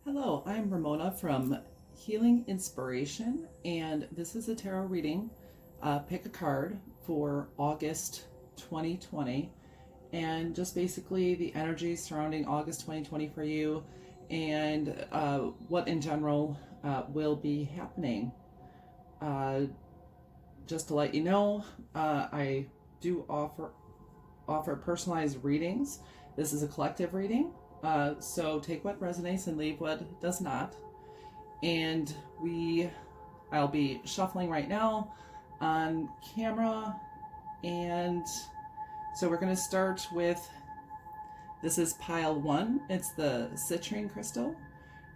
Hello, I'm Ramona from Healing Inspiration, and this is a tarot reading. Pick a card for August 2020, and just basically the energy surrounding August 2020 for you, and what in general will be happening. Just to let you know, I do offer personalized readings. This is a collective reading. So take what resonates and leave what does not. And I'll be shuffling right now on camera. And so we're going to start with, this is pile 1. It's the Citrine crystal.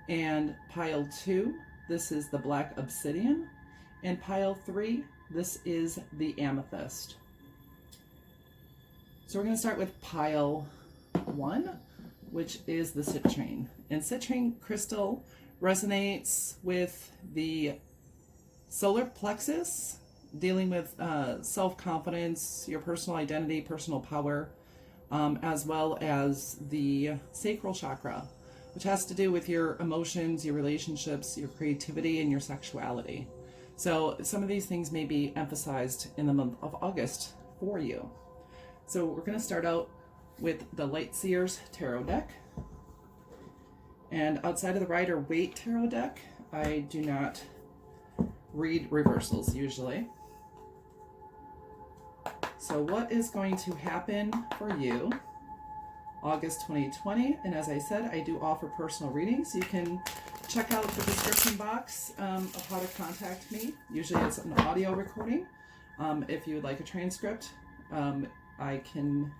And pile 2, this is the black Obsidian. And pile 3, this is the Amethyst. So we're going to start with pile 1, which is the Citrine. And Citrine crystal resonates with the solar plexus, dealing with self-confidence, your personal identity, personal power, as well as the sacral chakra, which has to do with your emotions, your relationships, your creativity, and your sexuality. So some of these things may be emphasized in the month of August for you. So we're going to start out with the Light Seers Tarot deck. And outside of the Rider Waite Tarot deck, I do not read reversals usually. So what is going to happen for you August 2020? And as I said, I do offer personal readings. You can check out the description box of how to contact me. Usually it's an audio recording. If you would like a transcript, I can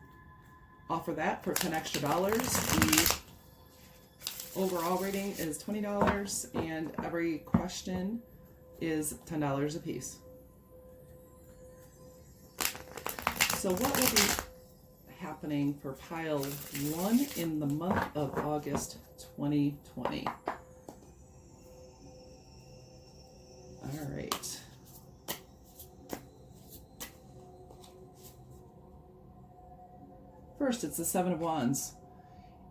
offer that for $10 extra. The overall rating is $20, and every question is $10 a piece. So what will be happening for pile 1 in the month of August 2020? All right. First, it's the Seven of Wands.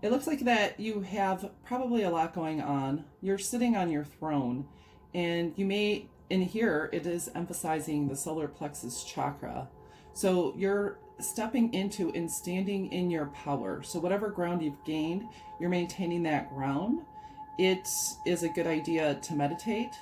It looks like that you have probably a lot going on. You're sitting on your throne, and you may, in here, it is emphasizing the solar plexus chakra. So you're stepping into and standing in your power. So whatever ground you've gained, you're maintaining that ground. It is a good idea to meditate.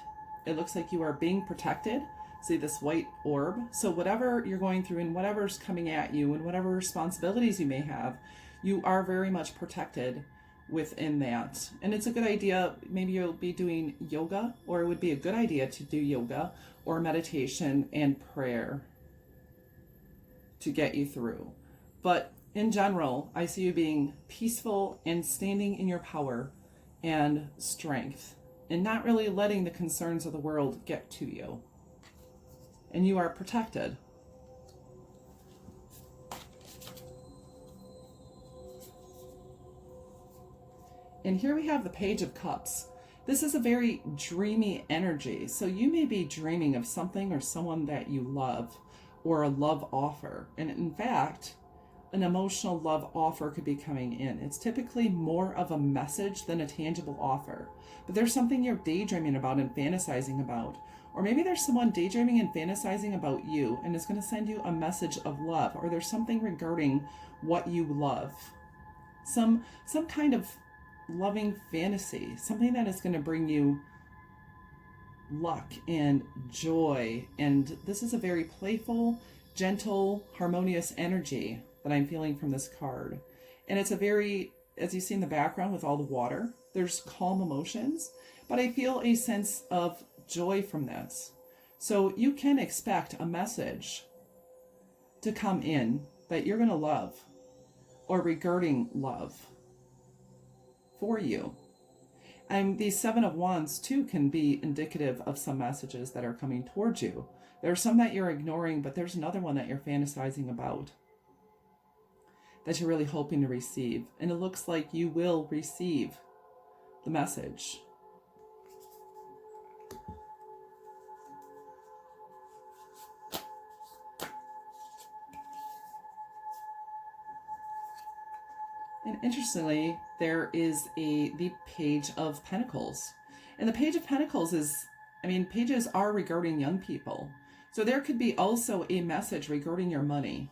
It looks like you are being protected. See this white orb? So whatever you're going through and whatever's coming at you and whatever responsibilities you may have, you are very much protected within that. And it's a good idea, maybe you'll be doing yoga, or it would be a good idea to do yoga or meditation and prayer to get you through. But in general, I see you being peaceful and standing in your power and strength and not really letting the concerns of the world get to you. And you are protected. And here we have the Page of Cups. This is a very dreamy energy. So you may be dreaming of something or someone that you love, or a love offer. And in fact, an emotional love offer could be coming in. It's typically more of a message than a tangible offer. But there's something you're daydreaming about and fantasizing about. Or maybe there's someone daydreaming and fantasizing about you and is going to send you a message of love. Or there's something regarding what you love. Some kind of loving fantasy. Something that is going to bring you luck and joy. And this is a very playful, gentle, harmonious energy that I'm feeling from this card. And it's a very, as you see in the background with all the water, there's calm emotions, but I feel a sense of joy from this. So you can expect a message to come in that you're going to love, or regarding love for you. And these Seven of Wands too can be indicative of some messages that are coming towards you. There are some that you're ignoring, but there's another one that you're fantasizing about that you're really hoping to receive. And it looks like you will receive the message. And And interestingly, there is the Page of Pentacles. And the Page of Pentacles is, pages are regarding young people. So there could be also a message regarding your money.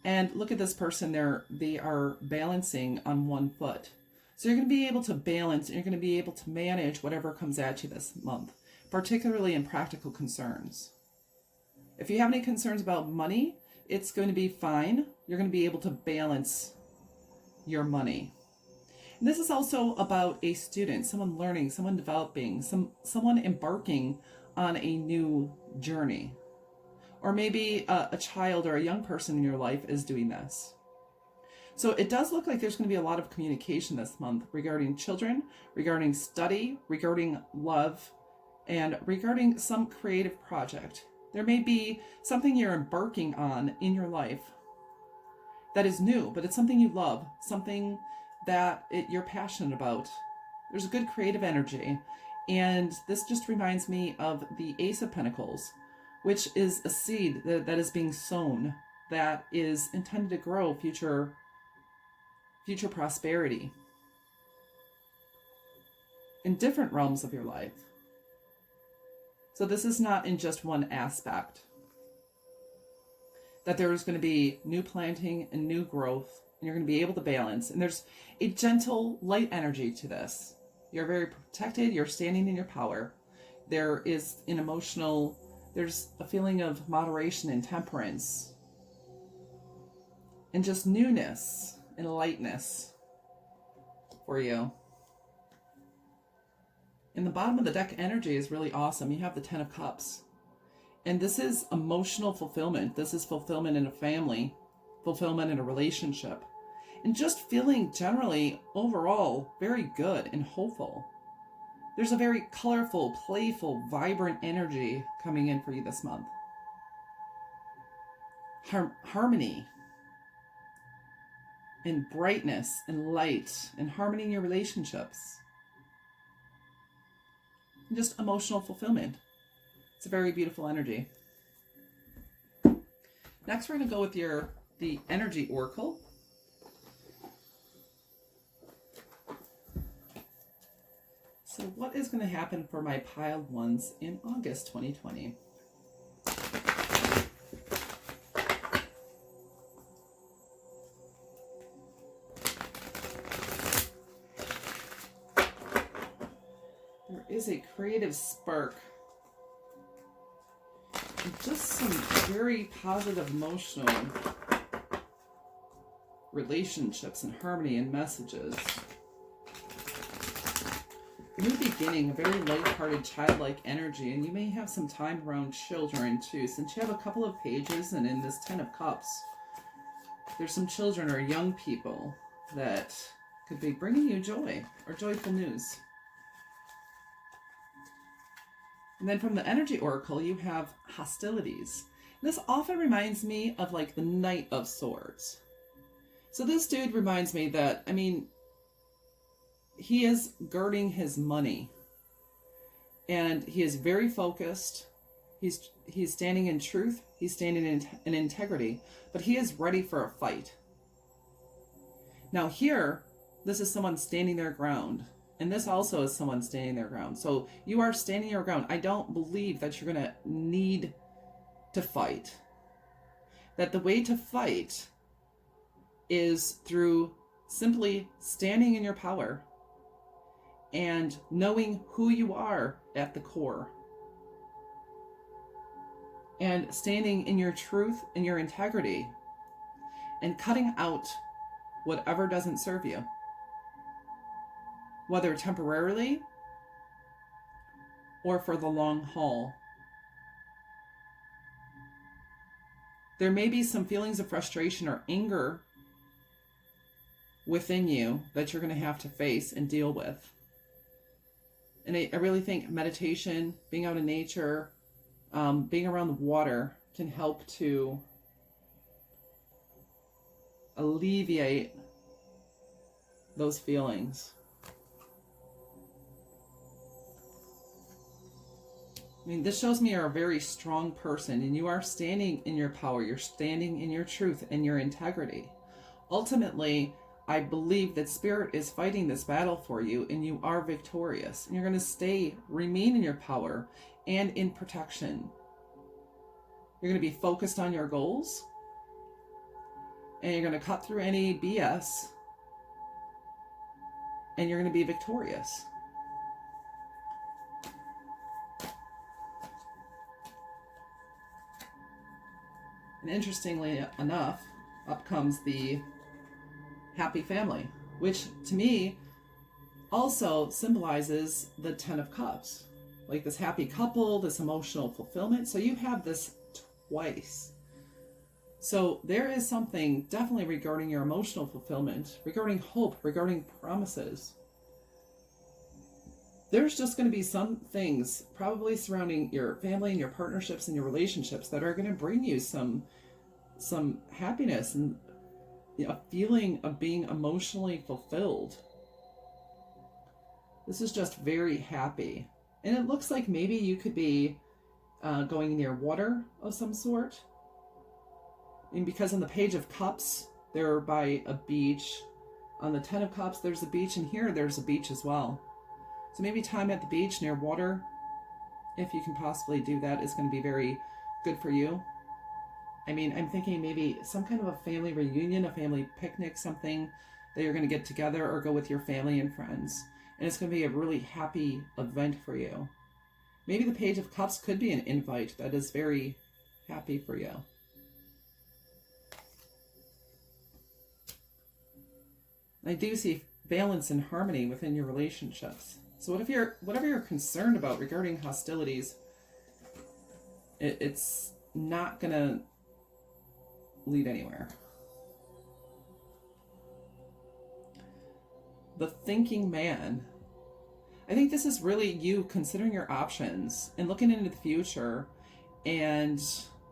And look at this person, they are balancing on one foot. So you're going to be able to balance, and you're going to be able to manage whatever comes at you this month, particularly in practical concerns. If you have any concerns about money, it's going to be fine. You're going to be able to balance your money. And this is also about a student, someone learning, someone developing, someone embarking on a new journey. Or maybe a child or a young person in your life is doing this. So it does look like there's going to be a lot of communication this month regarding children, regarding study, regarding love, and regarding some creative project. There may be something you're embarking on in your life that is new, but it's something you love, something that you're passionate about. There's a good creative energy. And this just reminds me of the Ace of Pentacles, which is a seed that is being sown, that is intended to grow future prosperity in different realms of your life. So this is not in just one aspect. That there is going to be new planting and new growth, and you're going to be able to balance. And there's a gentle, light energy to this. You're very protected. You're standing in your power. There is there's a feeling of moderation and temperance. And just newness and lightness for you. And the bottom of the deck energy is really awesome. You have the Ten of Cups. And this is emotional fulfillment. This is fulfillment in a family, fulfillment in a relationship. And just feeling generally, overall, very good and hopeful. There's a very colorful, playful, vibrant energy coming in for you this month. Harmony and brightness and light and harmony in your relationships. And just emotional fulfillment. It's a very beautiful energy. Next, we're going to go with the Energy Oracle. So what is going to happen for my piled ones in August 2020? There is a creative spark. And just some very positive emotional relationships and harmony and messages. New beginning, a very light-hearted, childlike energy, and you may have some time around children too, since you have a couple of pages, and in this Ten of Cups, there's some children or young people that could be bringing you joy or joyful news. And then from the Energy Oracle, you have hostilities. This often reminds me of like the Knight of Swords. So this dude reminds me that, he is guarding his money, and he is very focused. He's standing in truth. He's standing in integrity, but he is ready for a fight. Now here, this is someone standing their ground, and this also is someone standing their ground. So you are standing your ground. I don't believe that you're going to need to fight. That the way to fight is through simply standing in your power and knowing who you are at the core. And standing in your truth and your integrity. And cutting out whatever doesn't serve you. Whether temporarily or for the long haul. There may be some feelings of frustration or anger within you that you're going to have to face and deal with. And I really think meditation, being out in nature, being around the water can help to alleviate those feelings. This shows me you're a very strong person, and you are standing in your power. You're standing in your truth and your integrity. Ultimately, I believe that Spirit is fighting this battle for you, and you are victorious. And you're going to remain in your power and in protection. You're going to be focused on your goals, and you're going to cut through any BS, and you're going to be victorious. And interestingly enough, up comes the happy family, which to me also symbolizes the 10 of Cups. Like this happy couple, this emotional fulfillment. So you have this twice. So there is something definitely regarding your emotional fulfillment, regarding hope, regarding promises. There's just going to be some things probably surrounding your family and your partnerships and your relationships that are going to bring you some happiness and a feeling of being emotionally fulfilled. This is just very happy. And it looks like maybe you could be going near water of some sort. And because on the Page of Cups, they're by a beach. On the 10 of Cups, there's a beach. And here, there's a beach as well. So maybe time at the beach near water, if you can possibly do that, is going to be very good for you. I mean, I'm thinking maybe some kind of a family reunion, a family picnic, something that you're going to get together or go with your family and friends. And it's going to be a really happy event for you. Maybe the Page of Cups could be an invite that is very happy for you. I do see balance and harmony within your relationships. So whatever you're concerned about regarding hostilities, it's not going to lead anywhere. The thinking man. I think this is really you considering your options and looking into the future and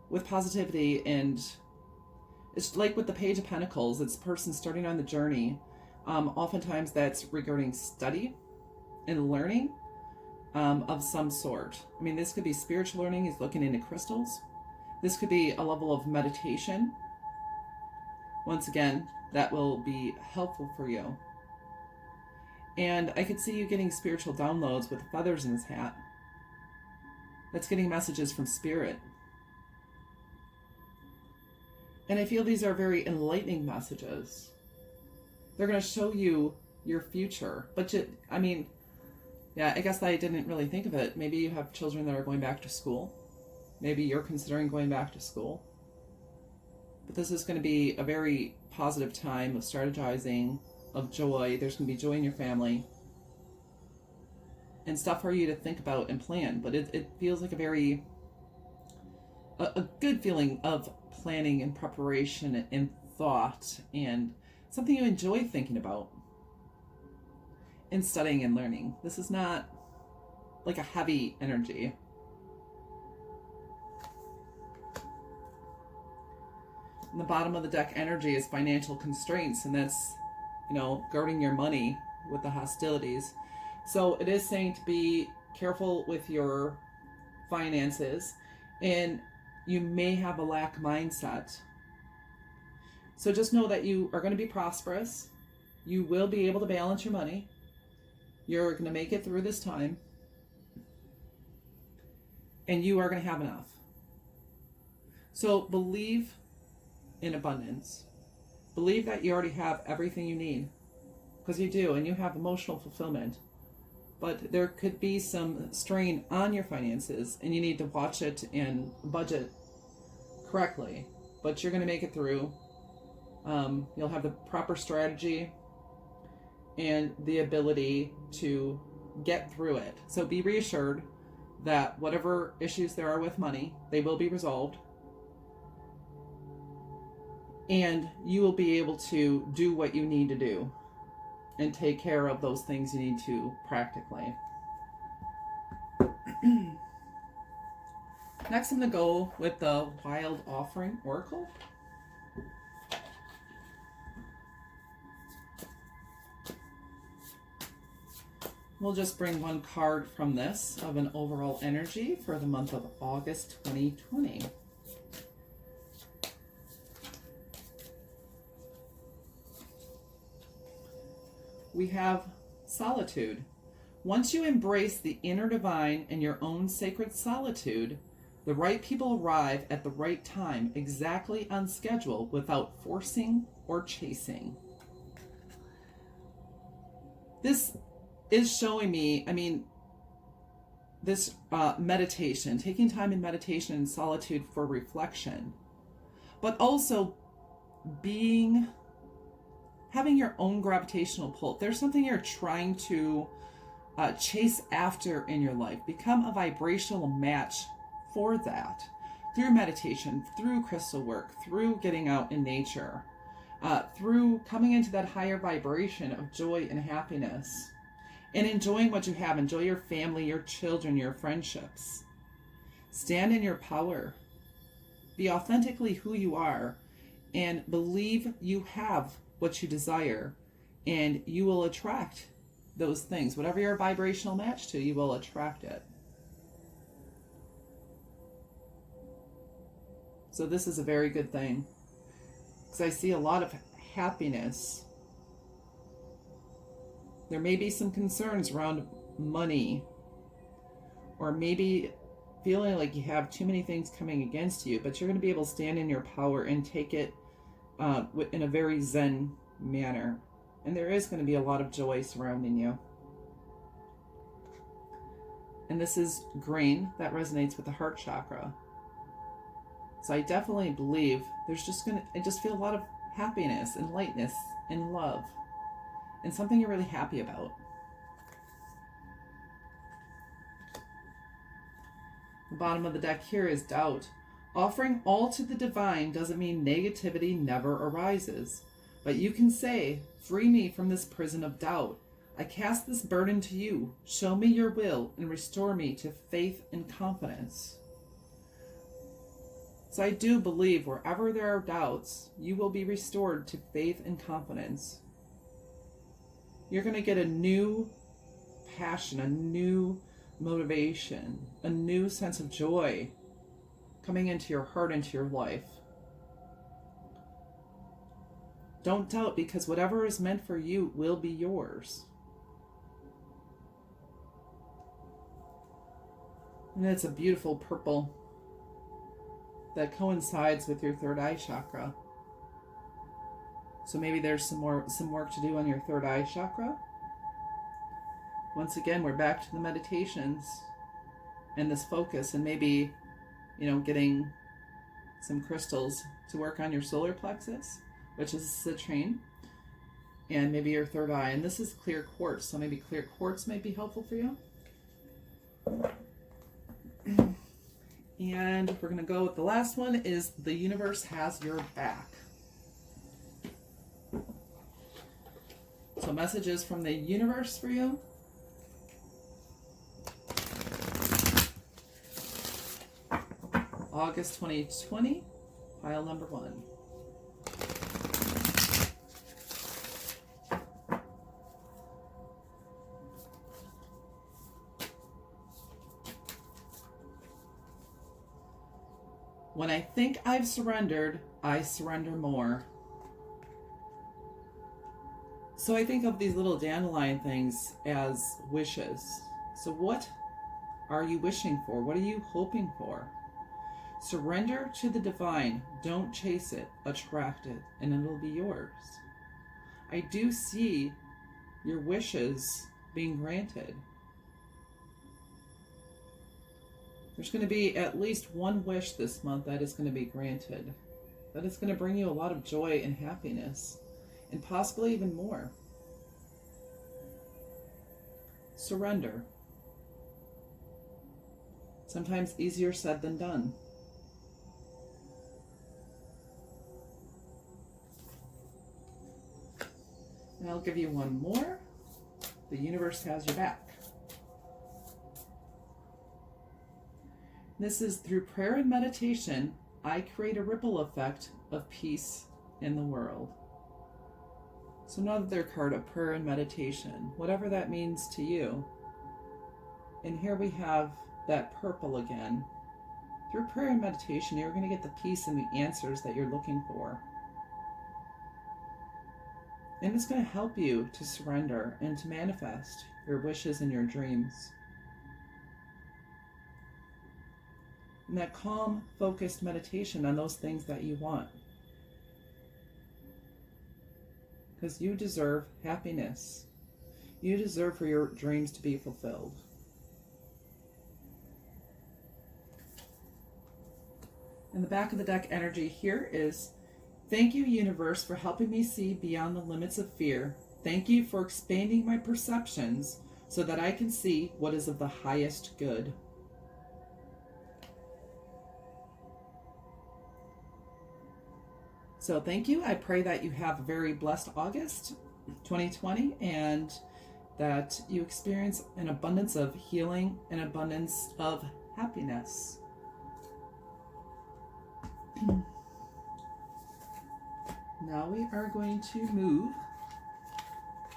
with positivity. And it's like with the Page of Pentacles, it's a person starting on the journey. Oftentimes that's regarding study and learning of some sort. I mean, this could be spiritual learning. He's looking into crystals. This could be a level of meditation. Once again, that will be helpful for you. And I could see you getting spiritual downloads with feathers in his hat. That's getting messages from Spirit. And I feel these are very enlightening messages. They're going to show you your future. But I guess I didn't really think of it. Maybe you have children that are going back to school. Maybe you're considering going back to school. But this is going to be a very positive time of strategizing, of joy. There's going to be joy in your family. And stuff for you to think about and plan. But it feels like a good feeling of planning and preparation and thought. And something you enjoy thinking about. And studying and learning. This is not like a heavy energy. And the bottom of the deck energy is financial constraints, and that's, guarding your money with the hostilities. So it is saying to be careful with your finances, and you may have a lack mindset. So just know that you are going to be prosperous. You will be able to balance your money. You're going to make it through this time. And you are going to have enough. So believe in abundance. Believe that you already have everything you need. Because you do, and you have emotional fulfillment. But there could be some strain on your finances, and you need to watch it and budget correctly. But you're going to make it through. You'll have the proper strategy and the ability to get through it. So be reassured that whatever issues there are with money, they will be resolved. And you will be able to do what you need to do and take care of those things you need to practically. Next, I'm going to go with the Wild Offering Oracle. We'll just bring one card from this of an overall energy for the month of August 2020. we have solitude. Once you embrace the inner divine and your own sacred solitude, the right people arrive at the right time, exactly on schedule, without forcing or chasing. This is showing me, this meditation, taking time in meditation and solitude for reflection, but also having your own gravitational pull. If there's something you're trying to chase after in your life, become a vibrational match for that through meditation, through crystal work, through getting out in nature, through coming into that higher vibration of joy and happiness, and enjoying what you have. Enjoy your family, your children, your friendships. Stand in your power. Be authentically who you are, and believe you have what you desire, and you will attract those things. Whatever your vibrational match to, you will attract it. So this is a very good thing, because I see a lot of happiness. There may be some concerns around money, or maybe feeling like you have too many things coming against you, but you're going to be able to stand in your power and take it in a very zen manner. And there is going to be a lot of joy surrounding you. And this is green. That resonates with the heart chakra. So I definitely believe I just feel a lot of happiness and lightness and love, and something you're really happy about. The bottom of the deck here is doubt. Offering all to the divine doesn't mean negativity never arises, but you can say, free me from this prison of doubt. I cast this burden to you. Show me your will and restore me to faith and confidence. So I do believe wherever there are doubts, you will be restored to faith and confidence. You're going to get a new passion, a new motivation, a new sense of joy coming into your heart, into your life. Don't doubt, because whatever is meant for you will be yours. And it's a beautiful purple that coincides with your third eye chakra. So maybe there's some work to do on your third eye chakra. Once again, we're back to the meditations and this focus, and maybe, getting some crystals to work on your solar plexus, which is citrine, and maybe your third eye. And this is clear quartz, so maybe clear quartz might be helpful for you. And we're going to go with the last one, is the universe has your back. So messages from the universe for you. August 2020, pile number 1. When I think I've surrendered, I surrender more. So I think of these little dandelion things as wishes. So what are you wishing for? What are you hoping for? Surrender to the divine. Don't chase it. Attract it, and it'll be yours. I do see your wishes being granted. There's going to be at least one wish this month that is going to be granted. That is going to bring you a lot of joy and happiness, and possibly even more. Surrender. Sometimes easier said than done. And I'll give you one more. The universe has your back. This is through prayer and meditation, I create a ripple effect of peace in the world. So another card of prayer and meditation, whatever that means to you. And here we have that purple again. Through prayer and meditation, you're going to get the peace and the answers that you're looking for. And it's going to help you to surrender and to manifest your wishes and your dreams. And that calm, focused meditation on those things that you want. Because you deserve happiness. You deserve for your dreams to be fulfilled. In the back of the deck energy here is, thank you, universe, for helping me see beyond the limits of fear. Thank you for expanding my perceptions so that I can see what is of the highest good. So thank you. I pray that you have a very blessed August 2020 and that you experience an abundance of healing, an abundance of happiness. Now we are going to move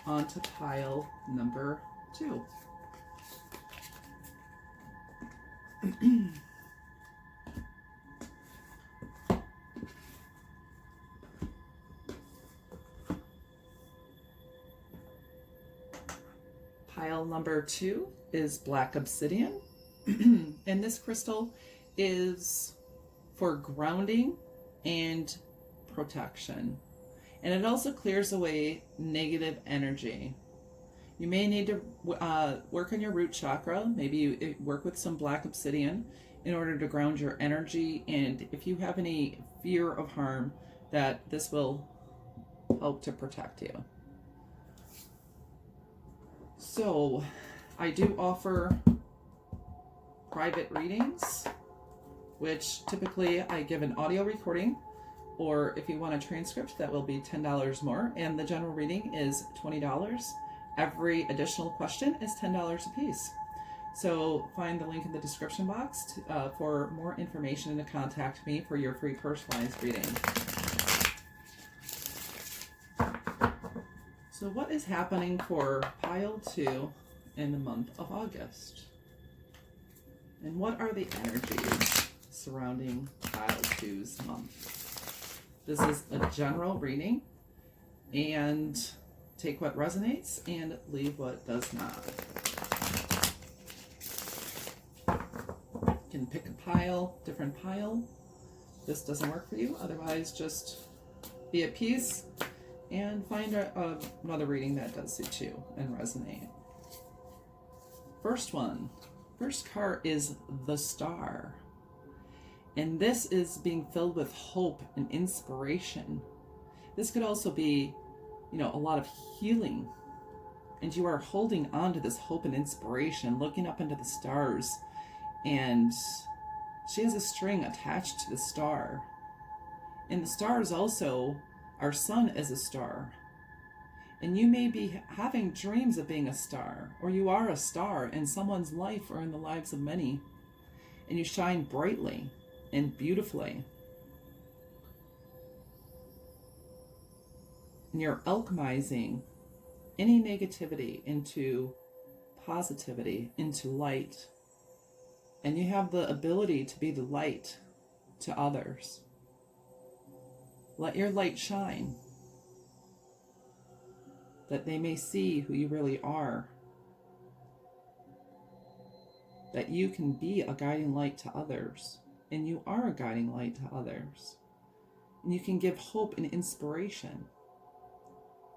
on to pile number 2. Pile number 2 is black obsidian. And this crystal is for grounding and protection. And it also clears away negative energy. You may need to work on your root chakra. Maybe you work with some black obsidian in order to ground your energy. And if you have any fear of harm, that this will help to protect you. So I do offer private readings, which typically I give an audio recording, or if you want a transcript, that will be $10 more, and the general reading is $20. Every additional question is $10 a piece. So find the link in the description box for more information and to contact me for your free personalized reading. So what is happening for pile 2 in the month of August? And what are the energies surrounding pile 2's month? This is a general reading, and take what resonates and leave what does not. You can pick a pile, different pile. This doesn't work for you, otherwise just be at peace and find another reading that does suit you and resonate. First card is the Star. And this is being filled with hope and inspiration. This could also be, a lot of healing. And you are holding on to this hope and inspiration, looking up into the stars. And she has a string attached to the star. And the star is also, our sun is a star. And you may be having dreams of being a star, or you are a star in someone's life or in the lives of many. And you shine brightly and beautifully. And you're alchemizing any negativity into positivity, into light. And you have the ability to be the light to others. Let your light shine, that they may see who you really are. That you can be a guiding light to others. And you are a guiding light to others. And you can give hope and inspiration.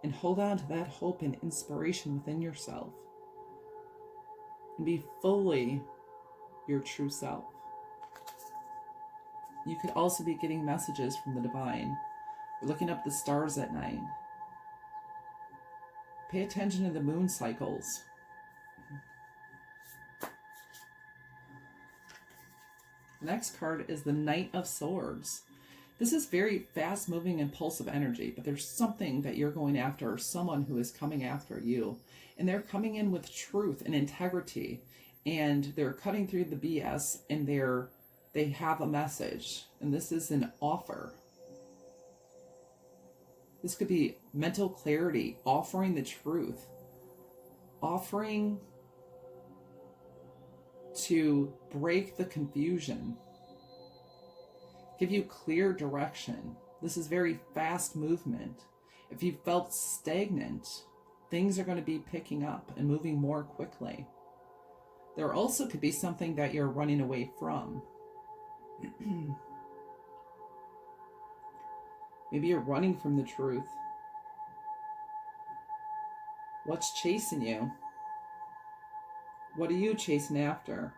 And hold on to that hope and inspiration within yourself. And be fully your true self. You could also be getting messages from the divine. Or looking up the stars at night. Pay attention to the moon cycles. The next card is the Knight of Swords. This is very fast-moving, impulsive energy, but there's something that you're going after, or someone who is coming after you. And they're coming in with truth and integrity, and they're cutting through the BS, and they have a message, and this is an offer. This could be mental clarity, offering the truth, offering to break the confusion, give you clear direction. This is very fast movement, If you felt stagnant, things are going to be picking up and moving more quickly. There also could be something that you're running away from. Maybe you're running from the truth. What's chasing you? What are you chasing after?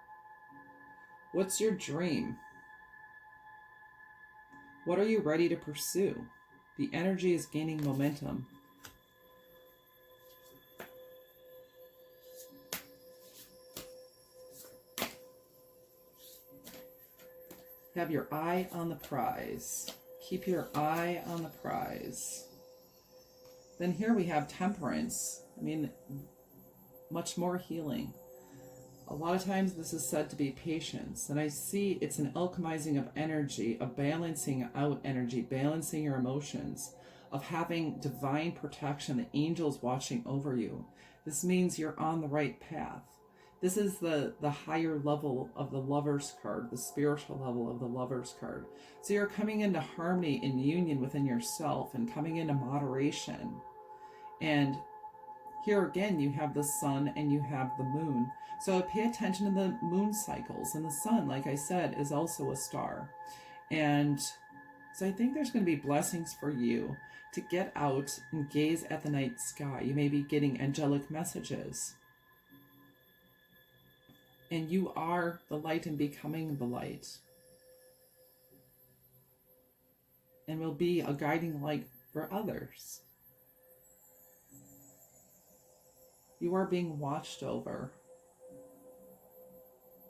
What's your dream? What are you ready to pursue? The energy is gaining momentum. Have your eye on the prize. Keep your eye on the prize. Then here we have temperance. I mean, much more healing. A lot of times this is said to be patience. And I see it's an alchemizing of energy, of balancing out energy, balancing your emotions, of having divine protection, the angels watching over you. This means you're on the right path. This is the higher level of the Lover's card, the spiritual level of the Lover's card. So you're coming into harmony and union within yourself and coming into moderation. And here again, you have the sun and you have the moon. So pay attention to the moon cycles. And the sun, like I said, is also a star. And so I think there's going to be blessings for you to get out and gaze at the night sky. You may be getting angelic messages. And you are the light and becoming the light. And will be a guiding light for others. You are being watched over.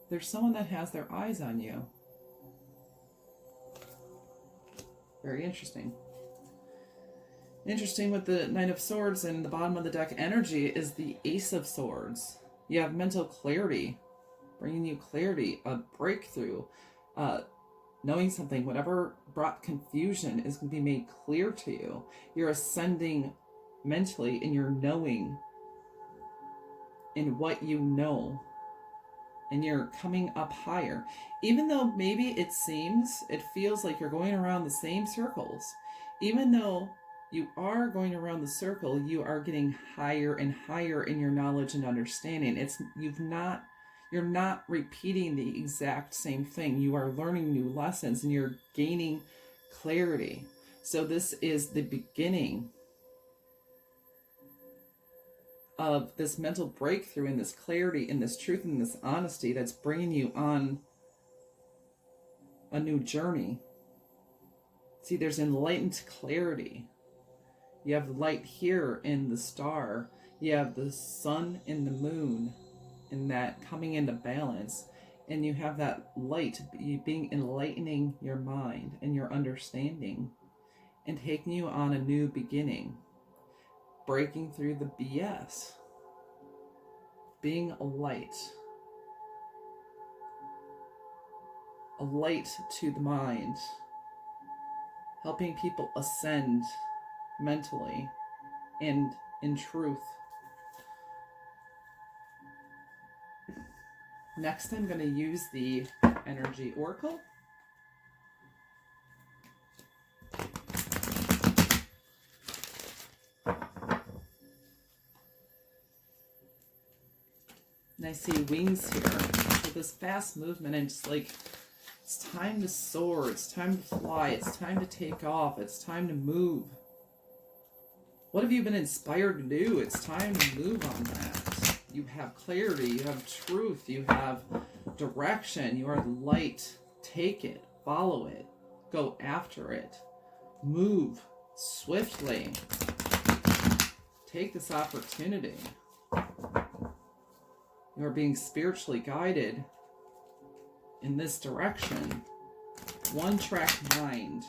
There's someone that has their eyes on you. Very interesting. Interesting with the Knight of Swords and the bottom of the deck energy is the Ace of Swords. You have mental clarity, bringing you clarity, a breakthrough, knowing something, whatever brought confusion is going to be made clear to you. You're ascending mentally in your knowing, in what you know, and you're coming up higher. Even though maybe it feels like you're going around the same circles, even though you are going around the circle, you are getting higher and higher in your knowledge and understanding. You're not repeating the exact same thing. You are learning new lessons and you're gaining clarity. So this is the beginning of this mental breakthrough and this clarity and this truth and this honesty that's bringing you on a new journey. See, there's enlightened clarity. You have light here in the star. You have the sun and the moon and that coming into balance. And you have that light enlightening your mind and your understanding and taking you on a new beginning. Breaking through the BS. Being a light. A light to the mind. Helping people ascend mentally and in truth. Next, I'm going to use the Energy Oracle. And I see wings here. So this fast movement, and just like, it's time to soar, it's time to fly, it's time to take off, it's time to move. What have you been inspired to do? It's time to move on that. You have clarity, you have truth, you have direction, you are the light. Take it, follow it, go after it, move swiftly. Take this opportunity. You are being spiritually guided in this direction. One track mind.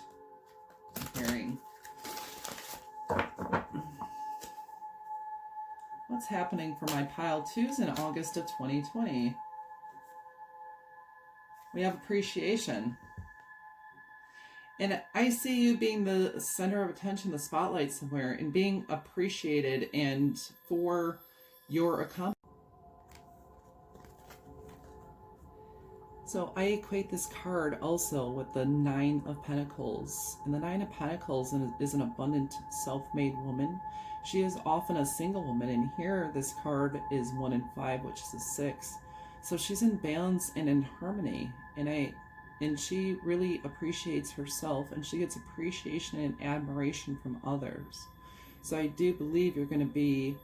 I'm hearing. What's happening for my pile twos in August of 2020? We have appreciation. And I see you being the center of attention, the spotlight somewhere, and being appreciated and for your accomplishment. So I equate this card also with the Nine of Pentacles. And the Nine of Pentacles is an abundant, self-made woman. She is often a single woman. And here this card is 1 and 5, which is a 6. So she's in balance and in harmony. And she really appreciates herself, and she gets appreciation and admiration from others. So I do believe you're going to be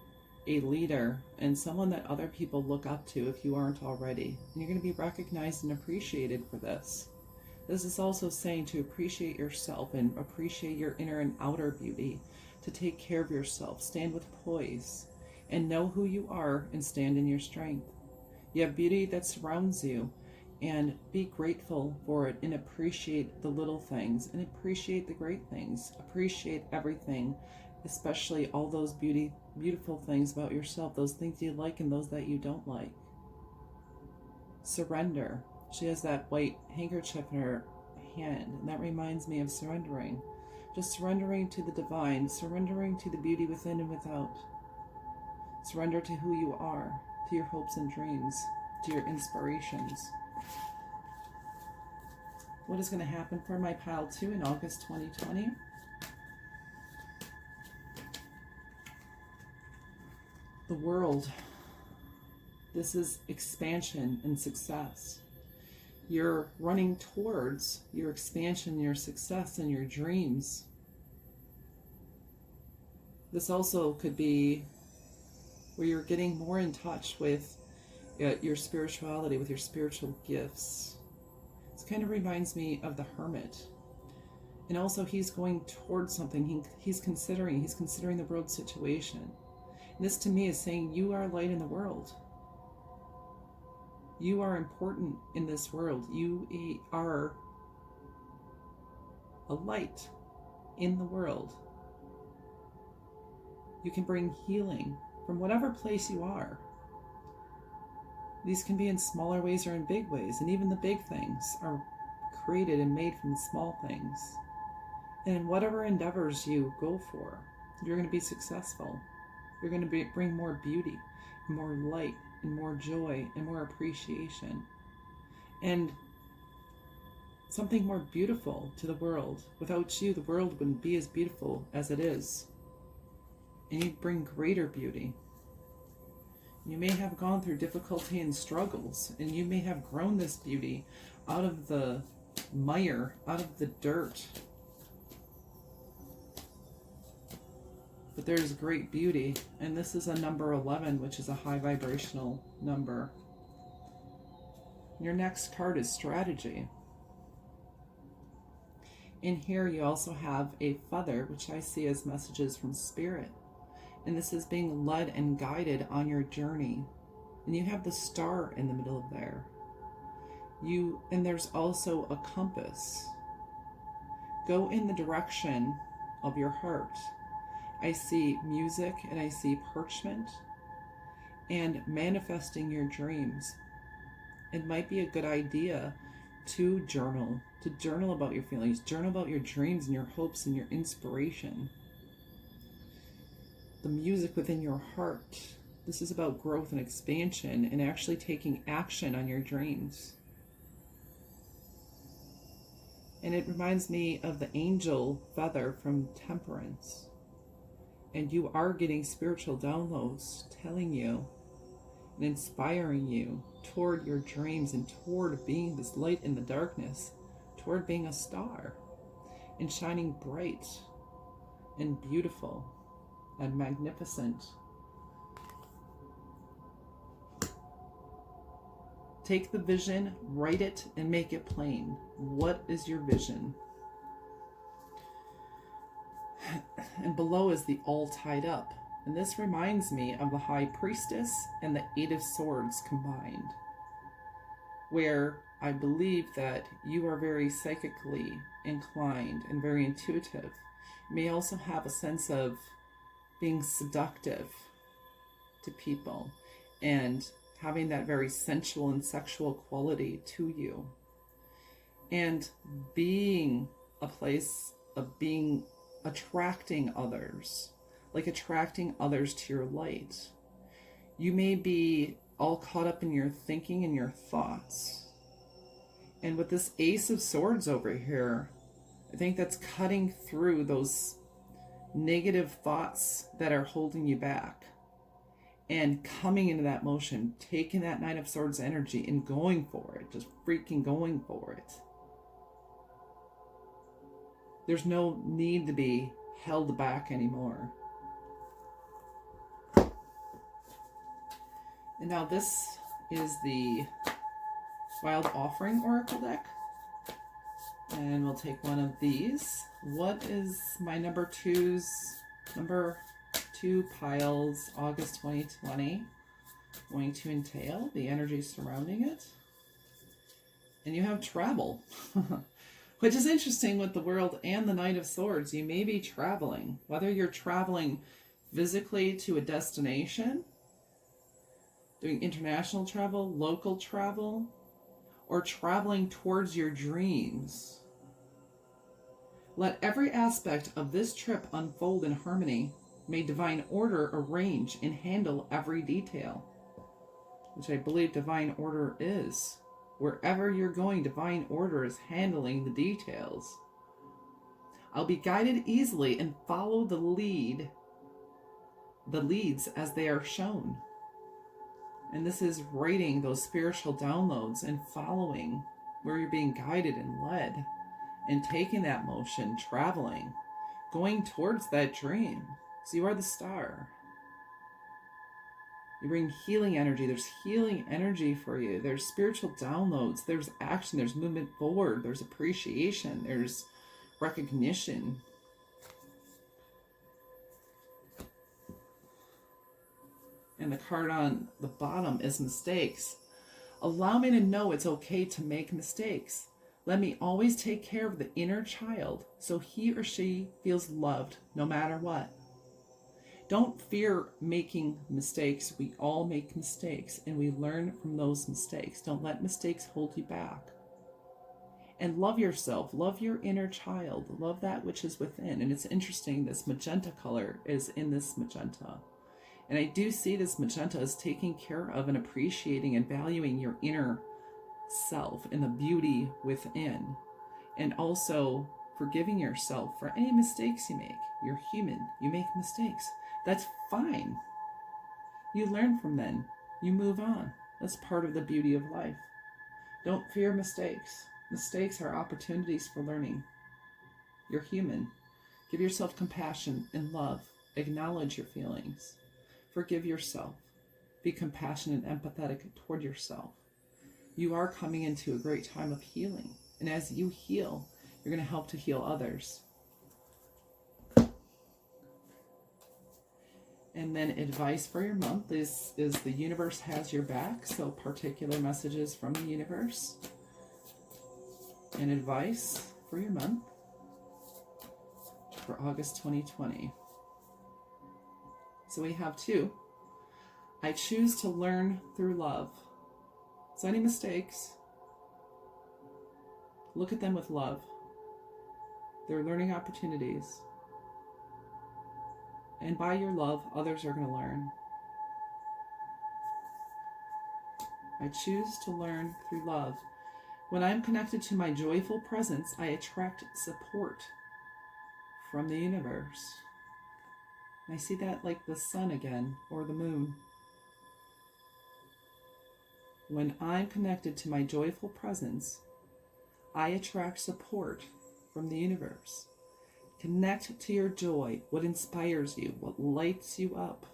a leader and someone that other people look up to if you aren't already. And you're going to be recognized and appreciated for this. This is also saying to appreciate yourself and appreciate your inner and outer beauty, to take care of yourself, stand with poise, and know who you are and stand in your strength. You have beauty that surrounds you, and be grateful for it and appreciate the little things and appreciate the great things. Appreciate everything, especially all those beautiful things about yourself, those things you like and those that you don't like. Surrender. She has that white handkerchief in her hand, and that reminds me of surrendering. Just surrendering to the divine, surrendering to the beauty within and without. Surrender to who you are, to your hopes and dreams, to your inspirations. What is going to happen for my pile 2 in August 2020? The world. This is expansion and success. You're running towards your expansion, your success, and your dreams. This also could be where you're getting more in touch with your spirituality, with your spiritual gifts. This kind of reminds me of the Hermit. And also he's going towards something. He's considering the world situation. And this to me is saying you are light in the world. You are important in this world. You are a light in the world. You can bring healing from whatever place you are. These can be in smaller ways or in big ways, and even the big things are created and made from the small things. And in whatever endeavors you go for, you're going to be successful. You're going to bring more beauty, and more light, and more joy, and more appreciation. And something more beautiful to the world. Without you, the world wouldn't be as beautiful as it is. And you'd bring greater beauty. You may have gone through difficulty and struggles, and you may have grown this beauty out of the mire, out of the dirt. But there's great beauty, and this is a number 11, which is a high vibrational number. Your next card is strategy. In here you also have a feather, which I see as messages from spirit. And this is being led and guided on your journey. And you have the star in the middle of there. And there's also a compass. Go in the direction of your heart. I see music and I see parchment and manifesting your dreams. It might be a good idea to journal about your feelings, journal about your dreams and your hopes and your inspiration. The music within your heart. This is about growth and expansion and actually taking action on your dreams. And it reminds me of the angel feather from Temperance. And you are getting spiritual downloads telling you and inspiring you toward your dreams and toward being this light in the darkness, toward being a star and shining bright and beautiful and magnificent. Take the vision, write it, and make it plain. What is your vision? And below is the all tied up. And this reminds me of the High Priestess and the Eight of Swords combined, where I believe that you are very psychically inclined and very intuitive. You may also have a sense of being seductive to people and having that very sensual and sexual quality to you, and being a place of being attracting others, like attracting others to your light. You may be all caught up in your thinking and your thoughts, And with this Ace of Swords over here, I think that's cutting through those negative thoughts that are holding you back and coming into that motion, taking that Knight of Swords energy and going for it, just freaking going for it. There's no need to be held back anymore. And now this is the Wild Offering Oracle deck. And we'll take one of these. What is my number two piles, August 2020, going to entail? The energy surrounding it. And you have travel, which is interesting with the World and the Knight of Swords. You may be traveling, whether you're traveling physically to a destination, doing international travel, local travel, or traveling towards your dreams. Let every aspect of this trip unfold in harmony. May divine order arrange and handle every detail, which I believe divine order is. Wherever you're going, divine order is handling the details. I'll be guided easily and follow the leads as they are shown. And this is writing those spiritual downloads and following where you're being guided and led and taking that motion, traveling, going towards that dream. So you are the star. You bring healing energy. There's healing energy for you. There's spiritual downloads. There's action. There's movement forward. There's appreciation. There's recognition. And the card on the bottom is mistakes. Allow me to know it's okay to make mistakes. Let me always take care of the inner child so he or she feels loved no matter what. Don't fear making mistakes. We all make mistakes and we learn from those mistakes. Don't let mistakes hold you back. And love yourself. Love your inner child. Love that which is within. And it's interesting, this magenta color is in this magenta. And I do see this magenta as taking care of and appreciating and valuing your inner self and the beauty within. And also forgiving yourself for any mistakes you make. You're human. You make mistakes. That's fine. You learn from them. You move on. That's part of the beauty of life. Don't fear mistakes. Mistakes are opportunities for learning. You're human. Give yourself compassion and love. Acknowledge your feelings. Forgive yourself. Be compassionate and empathetic toward yourself. You are coming into a great time of healing. And as you heal, you're going to help to heal others. And then advice for your month is the universe has your back. So particular messages from the universe. And advice for your month for August 2020. So we have two. I choose to learn through love. So any mistakes, look at them with love. They're learning opportunities. And by your love, others are going to learn. I choose to learn through love. When I'm connected to my joyful presence, I attract support from the universe. And I see that like the sun again, or the moon. When I'm connected to my joyful presence, I attract support from the universe. Connect to your joy, what inspires you, what lights you up.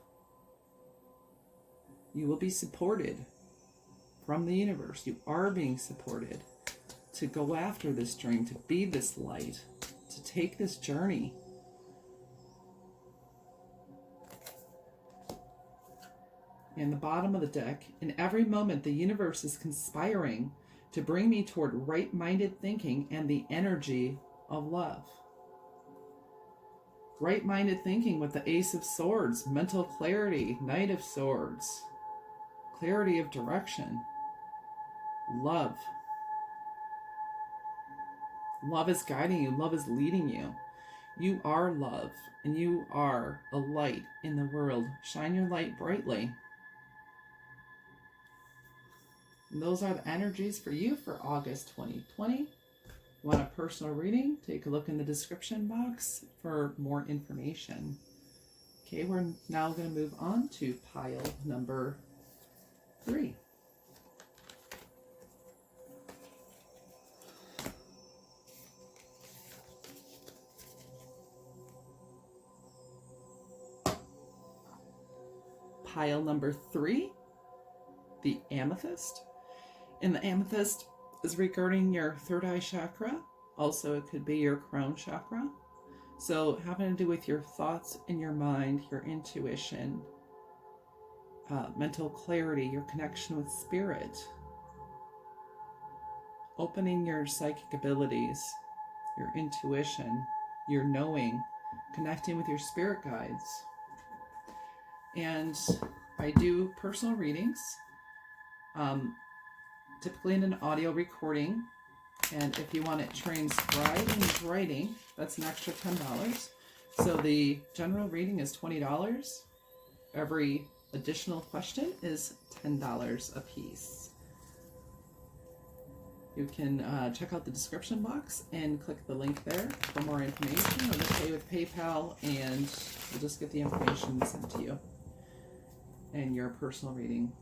You will be supported from the universe. You are being supported to go after this dream, to be this light, to take this journey. And the bottom of the deck, in every moment the universe is conspiring to bring me toward right-minded thinking and the energy of love. Right-minded thinking with the Ace of Swords, mental clarity, Knight of Swords, clarity of direction, love. Love is guiding you. Love is leading you. You are love, and you are a light in the world. Shine your light brightly. And those are the energies for you for August 2020. Want a personal reading? Take a look in the description box for more information. Okay, we're now going to move on to pile number 3. Pile number 3, the Amethyst. And the Amethyst is regarding your third eye chakra. Also, it could be your crown chakra. So having to do with your thoughts in your mind, your intuition, mental clarity, your connection with spirit, opening your psychic abilities, your intuition, your knowing, connecting with your spirit guides. And I do personal readings, typically in an audio recording. And if you want it transcribed in writing, that's an extra $10. So the general reading is $20. Every additional question is $10 a piece. You can check out the description box and click the link there for more information, or just pay with PayPal and we'll just get the information sent to you and your personal reading.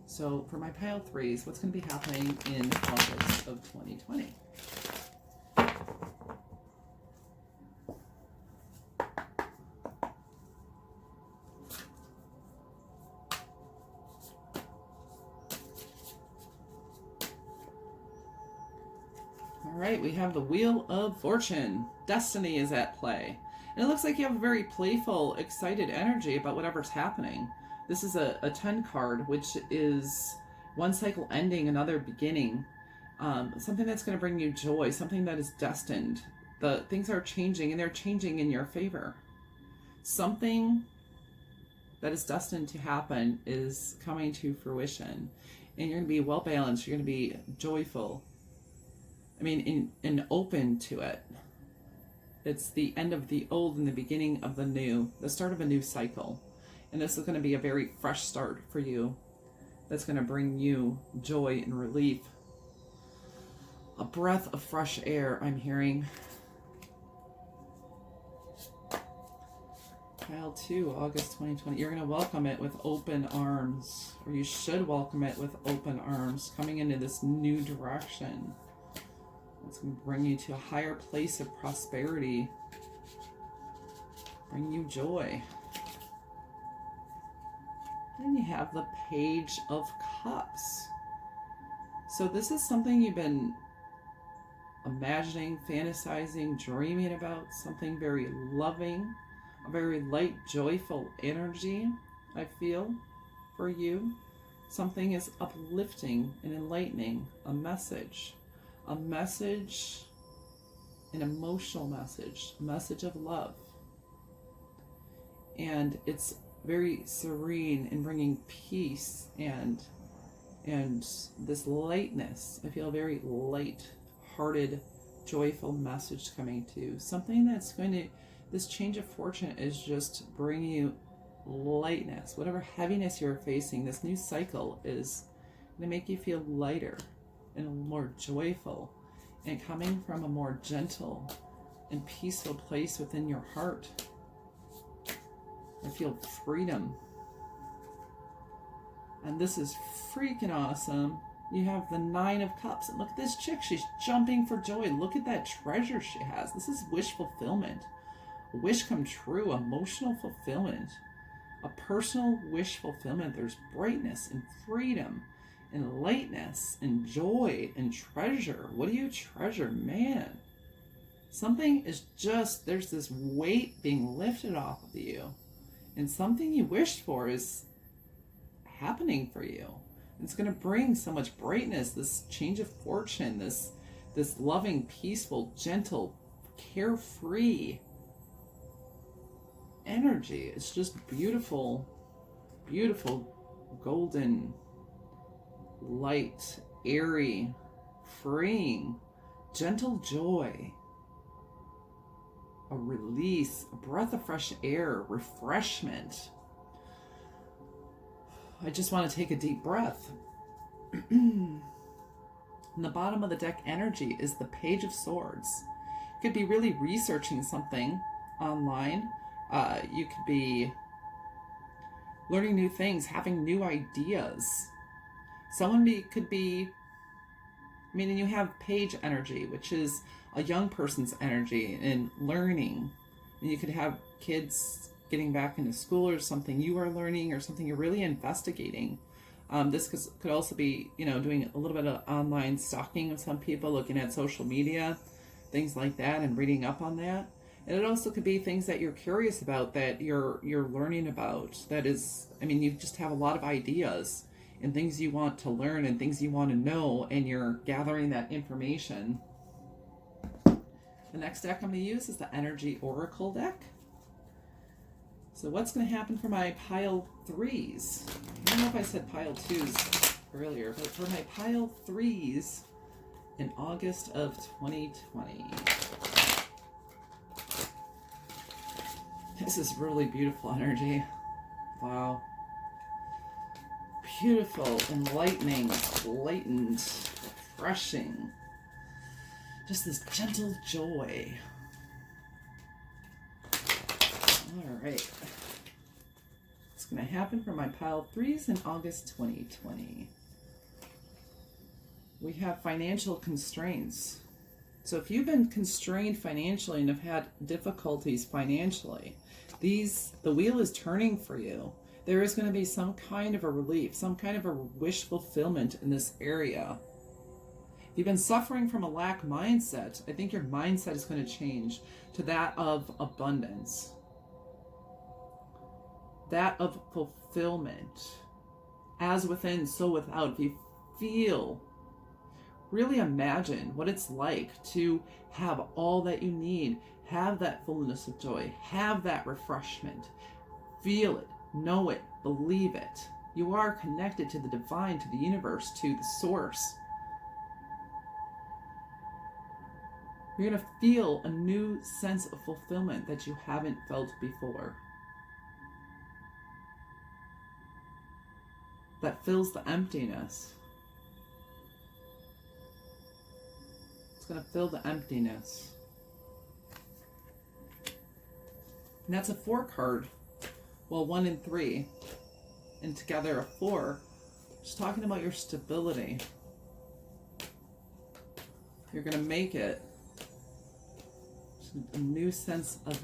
So for my pile 3s, what's going to be happening in August of 2020? All right, we have the Wheel of Fortune. Destiny is at play. And it looks like you have a very playful, excited energy about whatever's happening. This is a 10 card, which is one cycle ending, another beginning. Something that's going to bring you joy, something that is destined. The things are changing, and they're changing in your favor. Something that is destined to happen is coming to fruition. And you're going to be well balanced. You're going to be joyful. And open to it. It's the end of the old and the beginning of the new, the start of a new cycle. And this is going to be a very fresh start for you. That's going to bring you joy and relief. A breath of fresh air, I'm hearing. Pile 2, August 2020. You're going to welcome it with open arms. Or you should welcome it with open arms. Coming into this new direction. It's going to bring you to a higher place of prosperity. Bring you joy. Then you have the Page of Cups. So this is something you've been imagining, fantasizing, dreaming about. Something very loving. A very light, joyful energy, I feel, for you. Something is uplifting and enlightening. A message, an emotional message, a message of love. And it's very serene in bringing peace and this lightness. I feel a very light-hearted, joyful message coming to you. Something that's going to, this change of fortune is just bringing you lightness. Whatever heaviness you're facing, this new cycle is going to make you feel lighter and more joyful, and coming from a more gentle and peaceful place within your heart. I feel freedom. And this is freaking awesome. You have the 9 of Cups. And look at this chick. She's jumping for joy. Look at that treasure she has. This is wish fulfillment. A wish come true. Emotional fulfillment. A personal wish fulfillment. There's brightness and freedom and lightness and joy and treasure. What do you treasure? Man. Something is just, there's this weight being lifted off of you. And something you wished for is happening for you. It's going to bring so much brightness, this change of fortune, this loving, peaceful, gentle, carefree energy. It's just beautiful, beautiful, golden, light, airy, freeing, gentle joy. A release, a breath of fresh air, refreshment. I just want to take a deep breath And the bottom of the deck energy is the Page of Swords. You could be really researching something online. You could be learning new things, having new ideas. Could be, and you have page energy, which is a young person's energy and learning. And you could have kids getting back into school or something you are learning or something you're really investigating. This could also be, doing a little bit of online stalking of some people, looking at social media, things like that, and reading up on that. And it also could be things that you're curious about, that you're learning about. That is, you just have a lot of ideas and things you want to learn and things you want to know, and you're gathering that information. The next deck I'm going to use is the Energy Oracle deck. So what's going to happen for my pile 3s? I don't know if I said pile 2s earlier, but for my pile 3s in August of 2020. This is really beautiful energy. Wow. Beautiful, enlightening, enlightened, refreshing. Just this gentle joy. All right. What's going to happen for my pile 3s in August 2020? We have financial constraints. So if you've been constrained financially and have had difficulties financially, the wheel is turning for you. There is going to be some kind of a relief, some kind of a wish fulfillment in this area. If you've been suffering from a lack mindset, I think your mindset is going to change to that of abundance, that of fulfillment. As within, so without. If you feel, really imagine what it's like to have all that you need, have that fullness of joy, have that refreshment, feel it, know it, believe it. You are connected to the divine, to the universe, to the source. You're going to feel a new sense of fulfillment that you haven't felt before. That fills the emptiness. It's going to fill the emptiness. And that's a 4 card. Well, 1 and 3. And together a 4. Just talking about your stability. You're going to make it a new sense of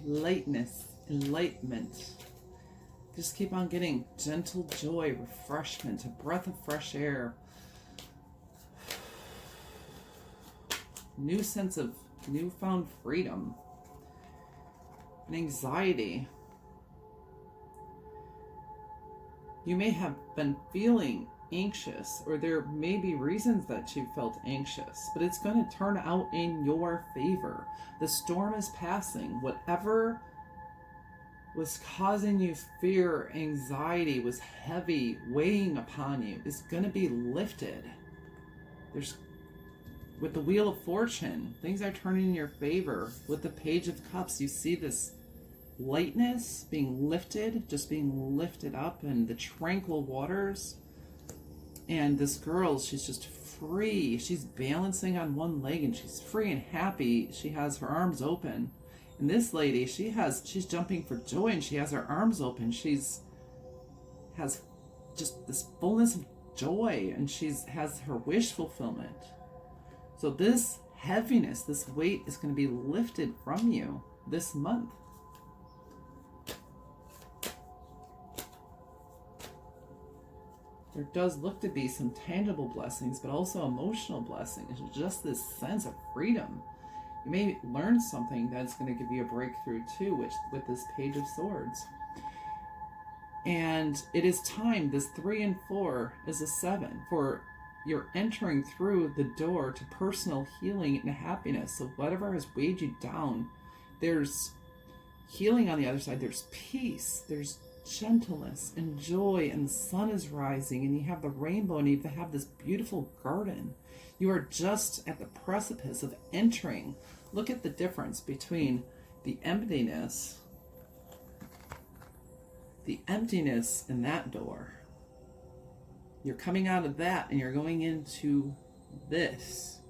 lightness, enlightenment. Just keep on getting gentle joy, refreshment, a breath of fresh air. New sense of newfound freedom. And anxiety. You may have been feeling anxious, or there may be reasons that you felt anxious, but it's going to turn out in your favor. The storm is passing. Whatever was causing you fear, anxiety, was heavy, weighing upon you, is going to be lifted. With the Wheel of Fortune, things are turning in your favor. With the Page of Cups, you see this lightness being lifted, just being lifted up, and the tranquil waters. And this girl, she's just free. She's balancing on one leg and she's free and happy. She has her arms open. And this lady, she's jumping for joy and she has her arms open. Has just this fullness of joy, and has her wish fulfillment. So this heaviness, this weight is going to be lifted from you this month. There does look to be some tangible blessings, but also emotional blessings. Just this sense of freedom. You may learn something that's going to give you a breakthrough too, with this Page of Swords. And it is time, this 3 and 4 is a 7, for you're entering through the door to personal healing and happiness. So whatever has weighed you down, there's healing on the other side. There's peace. There's gentleness and joy, and the sun is rising, and you have the rainbow, and you have this beautiful garden. You are just at the precipice of entering. Look at the difference between the emptiness in that door, You're coming out of that and you're going into this,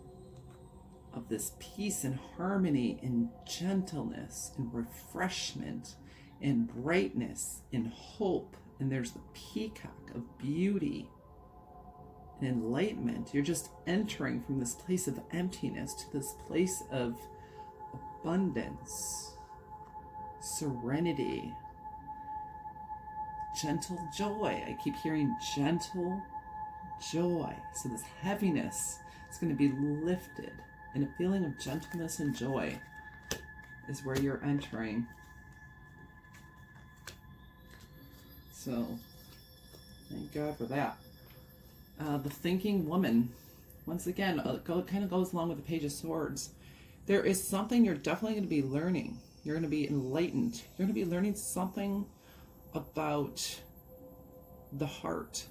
of this peace and harmony and gentleness and refreshment and brightness and hope. And there's the peacock of beauty and enlightenment. You're just entering from this place of emptiness to this place of abundance, serenity, gentle joy. I keep hearing gentle joy. So this heaviness is going to be lifted, and a feeling of gentleness and joy is where you're entering. So thank God for that. The thinking woman, once again, kind of goes along with the Page of Swords. There is something you're definitely going to be learning. You're going to be enlightened. You're going to be learning something about the heart,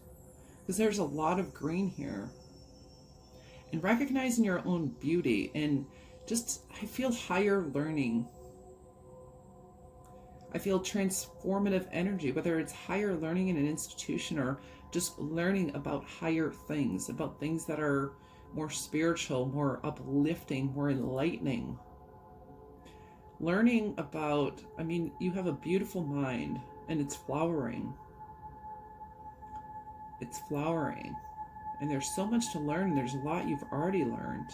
because there's a lot of green here. And recognizing your own beauty, and just, I feel higher learning. I feel transformative energy, whether it's higher learning in an institution or just learning about higher things, about things that are more spiritual, more uplifting, more enlightening. Learning about, I mean, you have a beautiful mind and it's flowering. It's flowering. And there's so much to learn, and there's a lot you've already learned.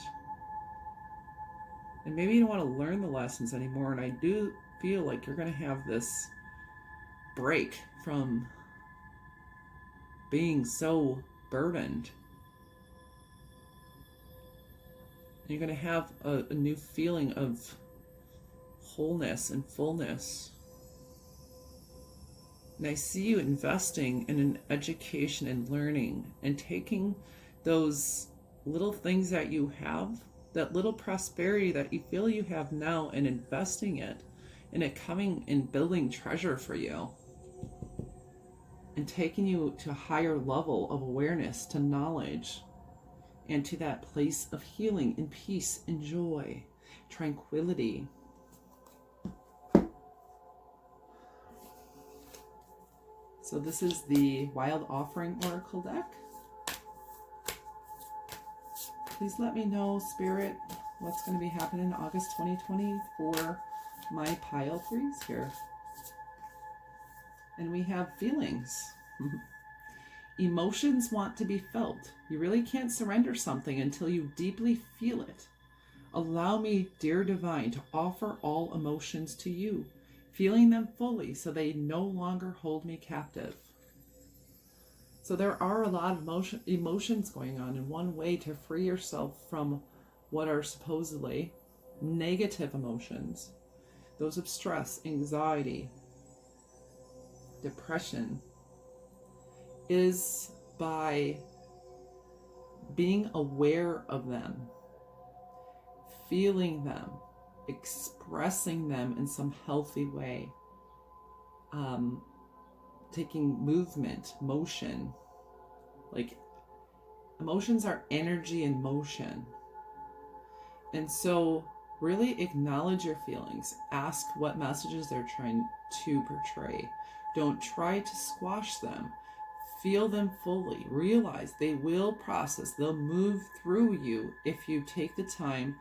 And maybe you don't want to learn the lessons anymore, and I do feel like you're going to have this break from being so burdened. You're going to have a new feeling of wholeness and fullness. And I see you investing in an education and learning, and taking those little things that you have, that little prosperity that you feel you have now, and investing it, and it coming and building treasure for you, and taking you to a higher level of awareness, to knowledge, and to that place of healing and peace and joy, tranquility. So this is the Wild Offering Oracle deck. Please let me know, Spirit, what's going to be happening in August 2020 for my pile threes here. And we have feelings. Emotions want to be felt. You really can't surrender something until you deeply feel it. Allow me, dear divine, to offer all emotions to you, feeling them fully so they no longer hold me captive. So there are a lot of emotions going on, and one way to free yourself from what are supposedly negative emotions, those of stress, anxiety, depression, is by being aware of them, feeling them, expressing them in some healthy way, taking movement, motion. Like, emotions are energy in motion. And so really acknowledge your feelings. Ask what messages they're trying to portray. Don't try to squash them. Feel them fully. Realize they will process. They'll move through you if you take the time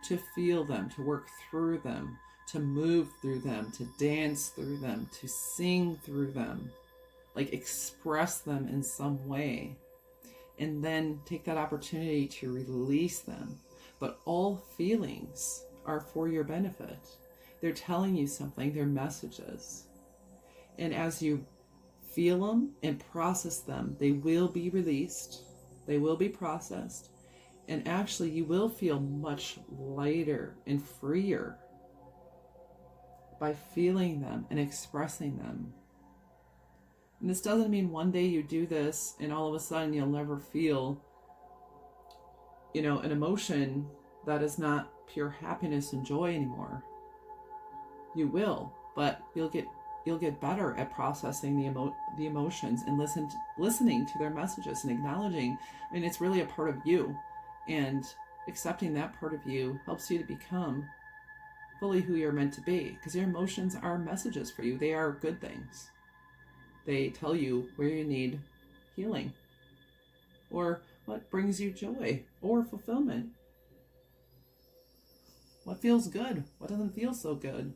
to feel them, to work through them, to move through them, to dance through them, to sing through them. Like, express them in some way. And then take that opportunity to release them. But all feelings are for your benefit. They're telling you something. They're messages. And as you feel them and process them, they will be released. They will be processed. And actually, you will feel much lighter and freer by feeling them and expressing them. And this doesn't mean one day you do this and all of a sudden you'll never feel, an emotion that is not pure happiness and joy anymore. You will, but you'll get better at processing the emotions and listening to their messages and acknowledging. I mean, it's really a part of you, and accepting that part of you helps you to become fully who you're meant to be, because your emotions are messages for you. They are good things. They tell you where you need healing. Or what brings you joy or fulfillment? What feels good? What doesn't feel so good?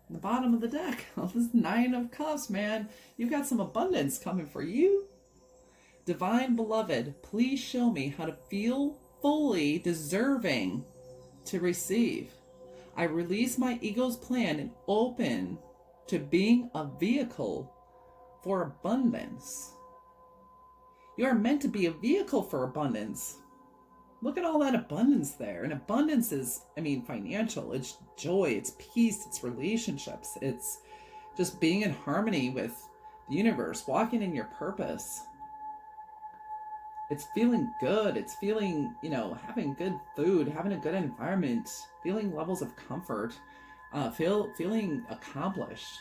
The bottom of the deck, this Nine of Cups, man. You got some abundance coming for you. Divine Beloved, please show me how to feel fully deserving to receive. I release my ego's plan and open to being a vehicle for abundance. You are meant to be a vehicle for abundance. Look at all that abundance there. And abundance is, financial. It's joy, it's peace, it's relationships. It's just being in harmony with the universe, walking in your purpose. It's feeling good. It's feeling, having good food, having a good environment, feeling levels of comfort, feeling accomplished.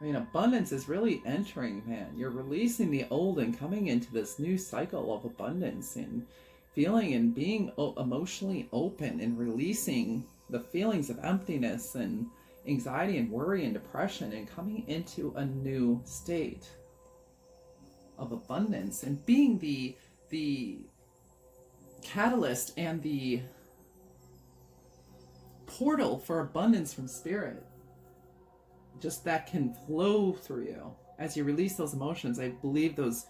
Abundance is really entering, man. You're releasing the old and coming into this new cycle of abundance and feeling and being emotionally open and releasing the feelings of emptiness and anxiety and worry and depression and coming into a new state of abundance and being the catalyst and the portal for abundance from spirit. Just that can flow through you as you release those emotions. I believe those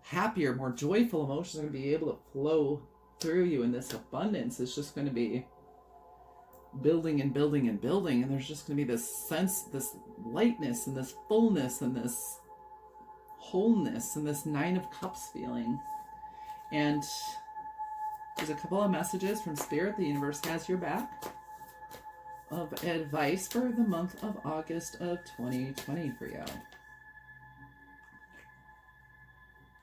happier, more joyful emotions are going to be able to flow through you, and this abundance is just going to be building and building and building, and there's just going to be this sense, this lightness and this fullness and this wholeness and this Nine of Cups feeling. And there's a couple of messages from Spirit. The universe has your back of advice for the month of August of 2020 for you.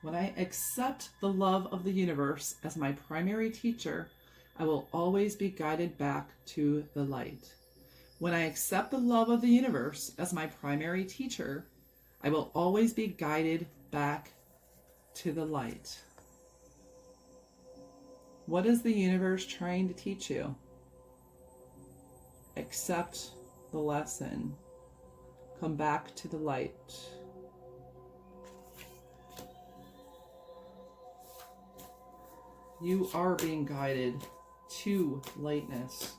When I accept the love of the universe as my primary teacher, I will always be guided back to the light. When I accept the love of the universe as my primary teacher, I will always be guided back to the light. What is the universe trying to teach you? Accept the lesson. Come back to the light. You are being guided to lightness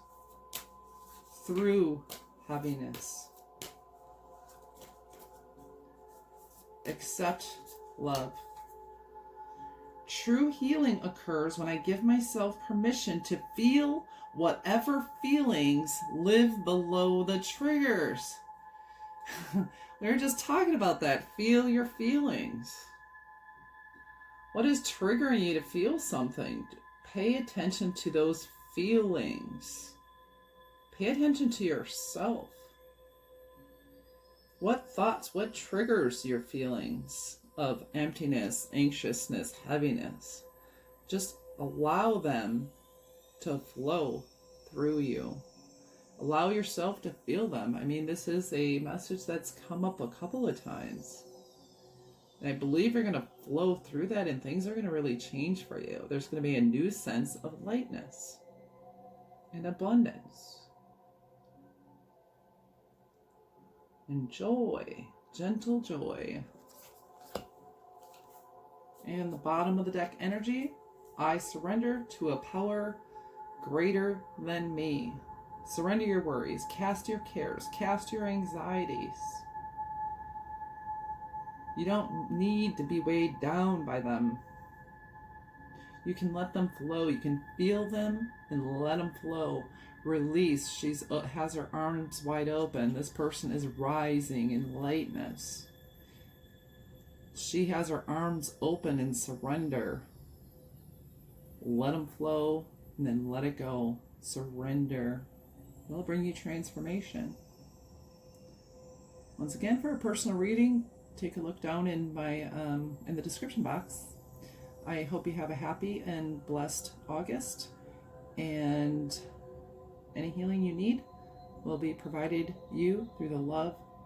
through heaviness. Accept love. True healing occurs when I give myself permission to feel whatever feelings live below the triggers. We were just talking about that. Feel your feelings. What is triggering you to feel something? Pay attention to those feelings. Pay attention to yourself. What thoughts, what triggers your feelings of emptiness, anxiousness, heaviness? Just allow them to flow through you. Allow yourself to feel them. This is a message that's come up a couple of times. And I believe you're going to flow through that and things are going to really change for you. There's going to be a new sense of lightness and abundance and joy, gentle joy. And the bottom of the deck energy, I surrender to a power greater than me. Surrender your worries, cast your cares, cast your anxieties. You don't need to be weighed down by them. You can let them flow. You can feel them and let them flow. Release. She has her arms wide open. This person is rising in lightness. She has her arms open in surrender. Let them flow and then let it go. Surrender. It'll bring you transformation. Once again, for a personal reading, take a look down in my in the description box. I hope you have a happy and blessed August, and any healing you need will be provided you through the love